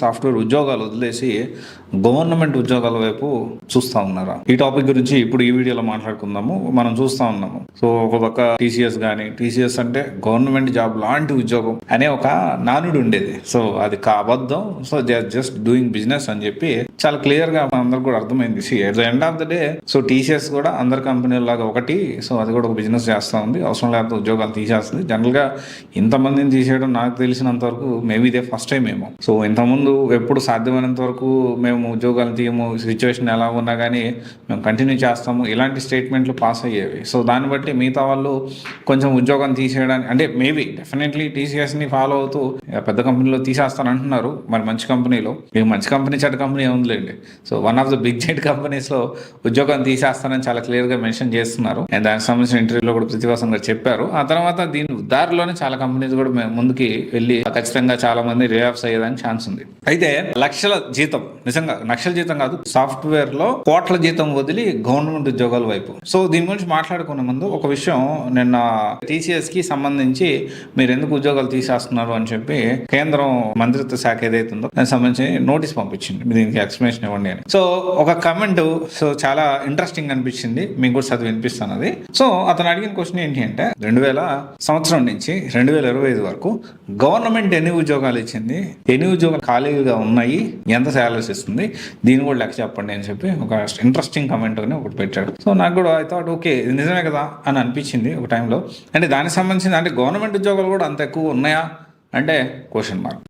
Software ఉద్యోగాలు వదిలేసి government ఉద్యోగాల వైపు చూస్తూ ఉన్నారా? ఈ టాపిక్ గురించి ఇప్పుడు ఈ వీడియోలో మాట్లాడుకుందాము. మనం చూస్తూ ఉన్నాము. సో ఒక పక్క టీసీఎస్ కానీ, టీసీఎస్ అంటే గవర్నమెంట్ జాబ్ లాంటి ఉద్యోగం అనే ఒక నానుడు ఉండేది. సో అది అబద్ధం. So they are just doing business అని చెప్పి చాలా క్లియర్ గా అందరికి కూడా అర్థమైంది. At the end of the day so TCS కూడా అందరి కంపెనీల లాగా ఒకటి, సో అది కూడా ఒక బిజినెస్ చేస్తూ ఉంది. అవసరం లేకపోతే ఉద్యోగాలు తీసేస్తుంది. జనరల్ గా ఇంతమందిని తీసేయడం నాకు తెలిసినంత వరకు మేబీ ఇదే ఫస్ట్ టైం ఏమో. సో ఇంతకుముందు ఎప్పుడు సాధ్యమైనంత వరకు మేము ఉద్యోగాలు తీయము, సిచ్యువేషన్ ఎలా ఉన్నా కానీ మేము కంటిన్యూ చేస్తాము, ఇలాంటి స్టేట్మెంట్లు పాస్ అయ్యేవి. సో దాన్ని బట్టి మిగతా వాళ్ళు కొంచెం ఉద్యోగం తీసేయడానికి అంటే మేబీ డెఫినెట్లీ టీసీఎస్ని ఫాలో అవుతూ పెద్ద కంపెనీలో తీసేస్తాను అంటున్నారు. మరి మంచి కంపెనీలో, మీకు మంచి కంపెనీ చెడ్డ కంపెనీ ఉందిలేండి. So one of the big giant కంపెనీస్లో ఉద్యోగం తీసేస్తానని చాలా క్లియర్గా మెన్షన్ చేస్తున్నారు. అండ్ దానికి సంబంధించిన ఇంటర్వ్యూలో కూడా పృథ్వీవాసం గారు చెప్పారు. ఆ తర్వాత దీని దారిలోనే చాలా కంపెనీస్ కూడా ముందుకి వెళ్ళి ఖచ్చితంగా చాలా మంది రే ఆఫ్స్ అయ్యేదానికి ఛాన్స్ ఉంది. అయితే లక్షల జీతం, నిజంగా లక్షల జీతం కాదు, సాఫ్ట్వేర్ లో కోట్ల జీతం వదిలి గవర్నమెంట్ ఉద్యోగాల వైపు. సో దీని గురించి మాట్లాడుకునే ముందు ఒక విషయం, నిన్న టీసీఎస్ కి సంబంధించి మీరు ఎందుకు ఉద్యోగాలు తీసేస్తున్నారు అని చెప్పి కేంద్రం మంత్రిత్వ శాఖ ఏదైతుందో దానికి సంబంధించి నోటీస్ పంపించింది, దీనికి ఎక్స్ప్లెనేషన్ ఇవ్వండి అని. సో ఒక కమెంట్ సో చాలా ఇంట్రెస్టింగ్ అనిపించింది, మీకు కూడా చదివి వినిపిస్తాను అది. సో అతను అడిగిన క్వశ్చన్ ఏంటి అంటే 2000 సంవత్సరం నుంచి 2025 వరకు గవర్నమెంట్ ఎన్ని ఉద్యోగాలు ఇచ్చింది, ఎన్ని ఉద్యోగాలు ఖాళీగా ఉన్నాయి, ఎంత శాలరీస్ ఇస్తుంది, దీన్ని కూడా లెక్క చెప్పండి అని చెప్పి ఒక ఇంట్రెస్టింగ్ కమెంట్ అని ఒకటి పెట్టాడు. సో నాకు కూడా ఐ థాట్ ఓకే ఇది నిజమే కదా అని అనిపించింది ఒక టైంలో. అంటే దానికి సంబంధించిన అంటే గవర్నమెంట్ ఉద్యోగాలు కూడా అంత ఎక్కువ ఉన్నాయా అంటే క్వశ్చన్ మార్క్.